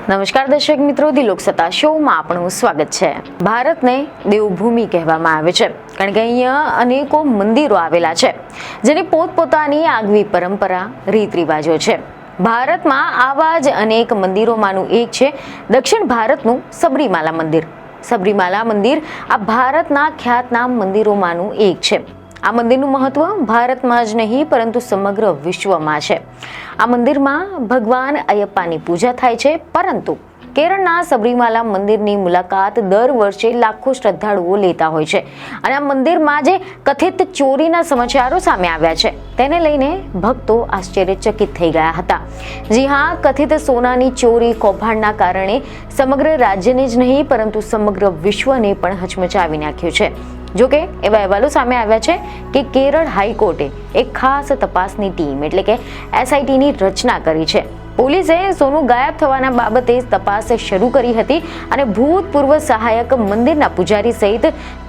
નમસ્કાર દર્શક મિત્રો, ધી લોકસત્તા શોમાં આપણું સ્વાગત છે. ભારતને દેવભૂમિ કહેવામાં આવે છે કારણ કે અહીંયા અનેકો મંદિરો આવેલા છે જેની પોતપોતાની આગવી પરંપરા, રીત રિવાજો છે. ભારતમાં આવા જ અનેક મંદિરોમાંનું એક છે દક્ષિણ ભારતનું સબરીમાલા મંદિર. સબરીમાલા મંદિર આ ભારતના ખ્યાતનામ મંદિરોમાંનું એક છે. આ મંદિરનું મહત્વ ભારતમાં જ નહીં પરંતુ સમગ્ર વિશ્વમાં છે. આ મંદિરમાં ભગવાન અયપ્પાની પૂજા થાય છે, પરંતુ કેરળના સબરીમાલા મંદિરની મુલાકાત દર વર્ષે લાખો શ્રદ્ધાળુઓ લેતા હોય છે. અને આ મંદિરમાં જે કથિત ચોરીના સમાચારો સામે આવ્યા છે તેને લઈને ભક્તો આશ્ચર્યચકિત થઈ ગયા હતા. જી હા, કથિત સોનાની ચોરી કૌભાંડના કારણે સમગ્ર રાજ્યને જ નહીં પરંતુ સમગ્ર વિશ્વને પણ હચમચાવી નાખ્યું છે. જોકે એવા અહેવાલો સામે આવ્યા છે કે કેરળ હાઈકોર્ટે એક ખાસ તપાસની ટીમ એટલે કે SITની રચના કરી છે. પોલીસે સોનું ગાયબ થવાના બાબતે તપાસ શરૂ કરી હતી અને ભૂતપૂર્વ સહાયક મંદિરના પૂજારી સહિત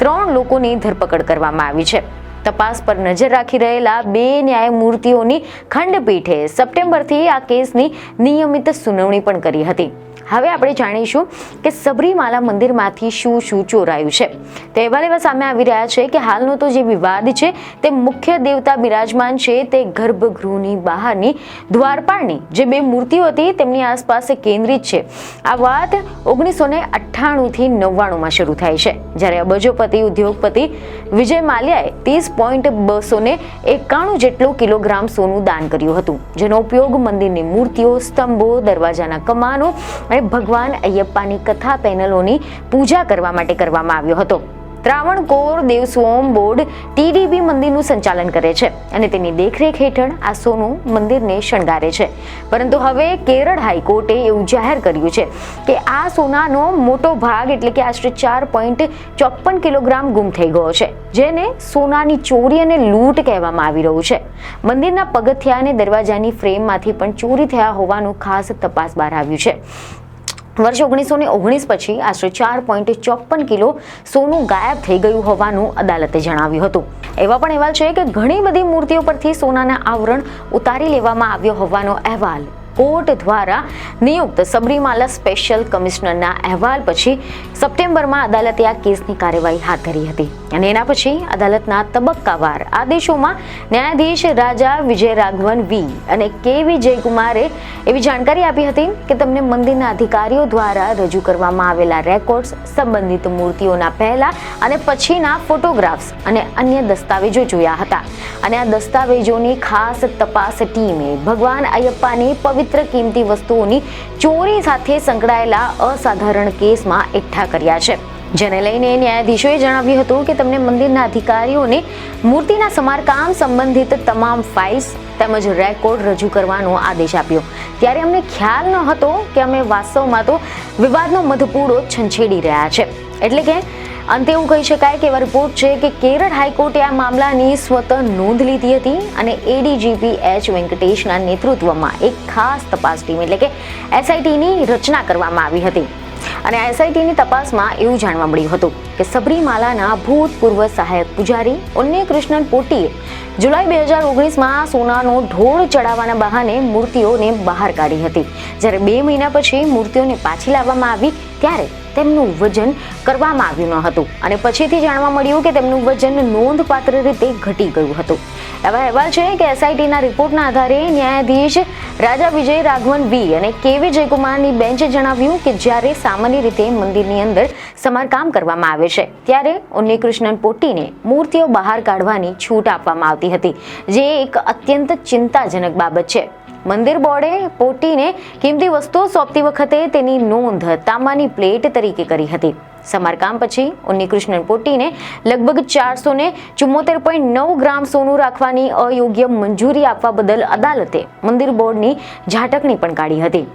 3 લોકોની ધરપકડ કરવામાં આવી છે. તપાસ પર નજર રાખી રહેલા 2 ન્યાયમૂર્તિઓની ખંડપીઠે સપ્ટેમ્બરથી આ કેસની નિયમિત સુનાવણી પણ કરી હતી. હવે આપણે જાણીશું કે સબરીમાલા મંદિરમાંથી શું શું ચોરાયું છે. તો અહેવાલ એવા સામે આવી રહ્યા છે કે હાલનો તો જે વિવાદ છે તે મુખ્ય દેવતા બિરાજમાન છે તે ગર્ભગૃહની બહારની દ્વારપાળની જે 2 મૂર્તિઓ હતી તેમની આસપાસ કેન્દ્રિત છે. આ વાત 1998 થી 99માં શરૂ થાય છે, જ્યારે અબજોપતિ ઉદ્યોગપતિ વિજય માલ્યાએ 30.291 જેટલો કિલોગ્રામ સોનું દાન કર્યું હતું, જેનો ઉપયોગ મંદિરની મૂર્તિઓ, સ્તંભો, દરવાજાના કમાનો અને ભગવાન અયપ્પાની કથા પેનલોની પૂજા કરવા માટે કરવામાં આવ્યો હતો. ત્રાવણકોર દેવસ્વમ બોર્ડ TDB મંદિરનું સંચાલન કરે છે અને તેની દેખરેખ હેઠળ આ સોનું મંદિરને શણગારે છે. પરંતુ હવે કેરળ હાઈકોર્ટે એવું જાહેર કર્યું છે કે આ સોનાનો મોટો ભાગ એટલે કે આશરે 4.54 કિલોગ્રામ ગુમ થઈ ગયો છે, જેને સોનાની ચોરી અને લૂંટ કહેવામાં આવી રહ્યું છે. મંદિરના પગથિયા અને દરવાજાની ફ્રેમમાંથી પણ ચોરી થયા હોવાનું ખાસ તપાસ બહાર આવ્યું છે. વર્ષ 1919 પછી આશરે 4.54 કિલો સોનું ગાયબ થઈ ગયું હોવાનું અદાલતે જણાવ્યું હતું. એવા પણ અહેવાલ છે કે ઘણી બધી મૂર્તિઓ પરથી સોનાના આવરણ ઉતારી લેવામાં આવ્યો હોવાનો અહેવાલ કોર્ટ દ્વારા નિયુક્ત સબરીમાલા સ્પેશિયલ કમિશનરના અહેવાલ પછી સપ્ટેમ્બરમાં અદાલતે આ કેસની કાર્યવાહી હાથ ધરી હતી. અને એના પછી અદાલતના તબક્કાવાર આદેશોમાં ન્યાયાધીશ રાજા વિજય રાઘવન વી અને KV જયકુમારે એવી જાણકારી આપી હતી કે તેમને મંદિરના અધિકારીઓ દ્વારા રજૂ કરવામાં આવેલા રેકોર્ડ્સ, સંબંધિત મૂર્તિઓના પહેલા અને પછીના ફોટોગ્રાફ્સ અને અન્ય દસ્તાવેજો જોયા હતા. અને આ દસ્તાવેજોની ખાસ તપાસ ટીમે ભગવાન અયપ્પાની પવિત્ર કિંમતી વસ્તુઓની ચોરી સાથે સંકળાયેલા અસાધારણ કેસમાં એકઠા કર્યા છે, જેને લઈને ન્યાયાધીશોએ જણાવ્યું હતું કે તેમને મંદિરના અધિકારીઓને મૂર્તિના સમારકામ સંબંધિત તમામ ફાઇલ્સ તેમજ રેકોર્ડ રજૂ કરવાનો આદેશ આપ્યો. ત્યારે અમને ખ્યાલ ન હતો કે અમે વાસ્તવમાં તો વિવાદનો મધપૂડો છંછેડી રહ્યા છે. એટલે કે અંતે એવું કહી શકાય કે એવા રિપોર્ટ છે કે કેરળ હાઈકોર્ટે આ મામલાની સ્વતઃ નોંધ લીધી હતી અને ADGP H. વેંકટેશના નેતૃત્વમાં એક ખાસ તપાસ ટીમ એટલે કે SITની રચના કરવામાં આવી હતી. અને SITની તપાસમાં એવું જાણવા મળ્યું હતું કે સબરીમાલાના ભૂતપૂર્વ સહાયક પૂજારી ઉન્નીકૃષ્ણન પોટ્ટીએ જુલાઈ 2019માં સોનાનો ઢોળ ચડાવવાના બહાને મૂર્તિઓને બહાર કાઢી હતી. જ્યારે 2 મહિના પછી મૂર્તિઓને પાછી લાવવામાં આવી ત્યારે તેમનું વજન કરવામાં આવ્યું ન હતું અને પછીથી જાણવા મળ્યું કે તેમનું વજન નોંધપાત્ર રીતે ઘટી ગયું હતું. એવા અહેવાલ છે કે SITના રિપોર્ટના આધારે ન્યાયાધીશ રાજા વિજય રાઘવન વી અને KV જયકુમારની બેન્ચે જણાવ્યું કે જ્યારે સામાન્ય રીતે મંદિરની અંદર સમારકામ કરવામાં આવે છે ત્યારે ઉન્નીકૃષ્ણન પોટ્ટીને મૂર્તિઓ બહાર કાઢવાની છૂટ આપવામાં આવતી હતી, જે એક અત્યંત ચિંતાજનક બાબત છે. મંદિર બોર્ડે પોટ્ટીને કિંમતી વસ્તુઓ સોંપતી વખતે તેની નોંધ તાંબાની પ્લેટ તરીકે કરી હતી. સમારકામ પછી ઉન્નીકૃષ્ણન પોટ્ટીને લગભગ 474.9 ગ્રામ સોનું રાખવાની અયોગ્ય મંજૂરી આપવા બદલ અદાલતે મંદિર બોર્ડની ઝાટકણી પણ કાઢી હતી.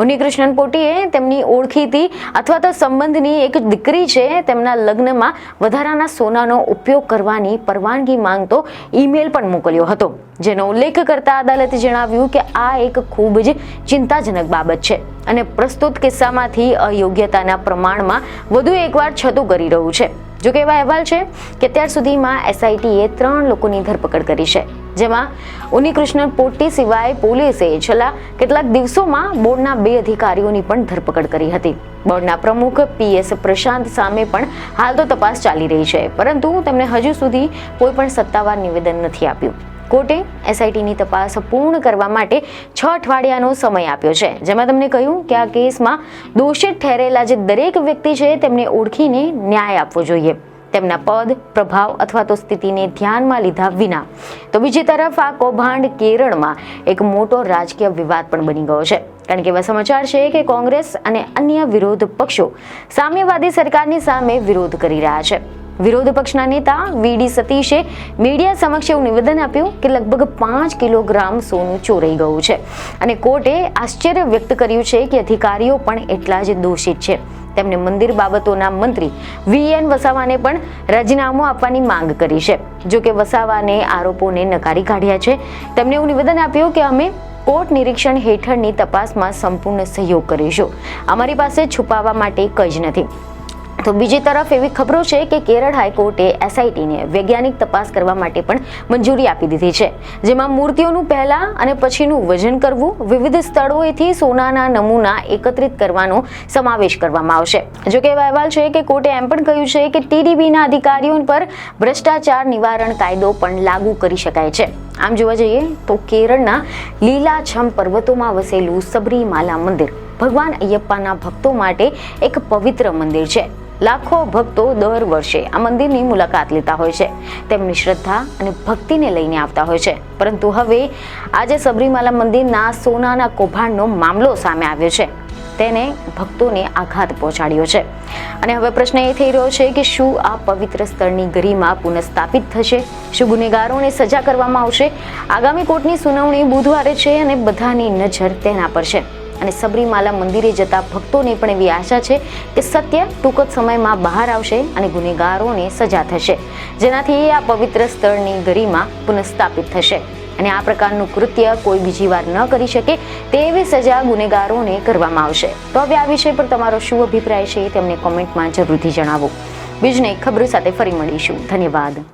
ઉન્નીકૃષ્ણન પોટ્ટીએ તેમની ઓળખીતી અથવા તો સંબંધની એક દીકરી છે તેમના લગ્નમાં વધારાના સોનાનો ઉપયોગ કરવાની પરવાનગી માંગતો ઈમેલ પણ મોકલ્યો હતો, જેનો ઉલ્લેખ કરતા અદાલતે જણાવ્યું કે આ એક ખૂબ જ ચિંતાજનક બાબત છે અને પ્રસ્તુત કિસ્સામાંથી અયોગ્યતાના પ્રમાણમાં વધુ એકવાર છતું કરી રહ્યું છે. જોકે એવા અહેવાલ છે કે અત્યાર સુધીમાં એસઆઈટીએ 3 લોકોની ધરપકડ કરી છે, જેમાં ઉન્નીકૃષ્ણન પોટ્ટી સિવાય પોલીસે છેલ્લા કેટલાક દિવસોમાં બોર્ડના 2 અધિકારીઓની પણ ધરપકડ કરી હતી. બોર્ડના પ્રમુખ PS પ્રશાંત સામે પણ હાલ તો તપાસ ચાલી રહી છે, પરંતુ તેમણે હજુ સુધી કોઈ પણ સત્તાવાર નિવેદન નથી આપ્યું. કોર્ટે એસઆઈટીની તપાસ પૂર્ણ કરવા માટે 6 અઠવાડિયાનો સમય આપ્યો છે, જેમાં તેમણે કહ્યું કે આ કેસમાં દોષિત ઠેરેલા જે દરેક વ્યક્તિ છે તેમને ઓળખીને ન્યાય આપવો જોઈએ, તેમના પદ, પ્રભાવ અથવા તો સ્થિતિને ધ્યાનમાં લીધા વિના. તો બીજી તરફ આ કૌભાંડ કેરળમાં એક મોટો રાજકીય વિવાદ પણ બની ગયો છે, કારણ કે એવા સમાચાર છે કે કોંગ્રેસ અને અન્ય વિરોધ પક્ષો સામ્યવાદી સરકારની સામે વિરોધ કરી રહ્યા છે. વિરોધ પક્ષના નેતા VD સતીશે મીડિયા સમક્ષ એવું નિવેદન આપ્યું કે લગભગ 5 કિલોગ્રામ સોનું ચોરાઈ ગયું છે, અને કોર્ટે આશ્ચર્ય વ્યક્ત કર્યું છે કે અધિકારીઓ પણ એટલા જ દોષિત છે. તેમણે મંદિર બાબતોના મંત્રી VN વસાવાને પણ રાજીનામું આપવાની માંગ કરી છે. જોકે વસાવાને આરોપોને નકારી કાઢ્યા છે. તેમણે એવું નિવેદન આપ્યું કે અમે કોર્ટ નિરીક્ષણ હેઠળની તપાસમાં સંપૂર્ણ સહયોગ કરીશું, અમારી પાસે છુપાવવા માટે કંઈ જ નથી. તો બીજી તરફ એવી ખબરો છે કે કેરળ હાઈકોર્ટે એસઆઈટીને વૈજ્ઞાનિક તપાસ કરવા માટે પણ મંજૂરી આપી દીધી છે, જેમાં મૂર્તિઓનું પહેલા અને પછીનું વજન કરવું, વિવિધ સ્થળોએથી સોનાના નમૂના એકત્રિત કરવાનો સમાવેશ કરવામાં આવશે. જોકે એવા અહેવાલ છે કે કોર્ટે એમ પણ કહ્યું છે કે TDBના અધિકારીઓ પર ભ્રષ્ટાચાર નિવારણ કાયદો પણ લાગુ કરી શકાય છે. આમ જોવા જઈએ તો કેરળના લીલાછમ પર્વતોમાં વસેલું સબરીમાલા મંદિર ભગવાન અયપ્પાના ભક્તો માટે એક પવિત્ર મંદિર છે. લાખો ભક્તો દર વર્ષે આ મંદિરની મુલાકાત લેતા હોય છે, તેમની શ્રદ્ધા અને ભક્તિને લઈને આવતા હોય છે. પરંતુ હવે આજે સબરીમાલા મંદિરના સોનાના કૌભાંડનો મામલો સામે આવ્યો છે, તેને ભક્તોને આઘાત પહોંચાડ્યો છે. અને હવે પ્રશ્ન એ થઈ રહ્યો છે કે શું આ પવિત્ર સ્થળની ગરિમા પુનઃસ્થાપિત થશે? શું ગુનેગારોને સજા કરવામાં આવશે? આગામી કોર્ટની સુનાવણી બુધવારે છે અને બધાની નજર તેના પર છે. અને સબરીમાલા મંદિરે જતા ભક્તોને પણ એવી આશા છે કે સત્ય ટૂંક જ સમયમાં બહાર આવશે અને ગુનેગારોને સજા થશે, જેનાથી આ પવિત્ર સ્થળની ગરિમા પુનઃસ્થાપિત થશે અને આ પ્રકારનું કૃત્ય કોઈ બીજી વાર ન કરી શકે તેવી સજા ગુનેગારોને કરવામાં આવશે. તો હવે આ વિષય પર તમારો શું અભિપ્રાય છે તેમને કોમેન્ટમાં જરૂરથી જણાવો. બીજને ખબરો સાથે ફરી મળીશું. ધન્યવાદ.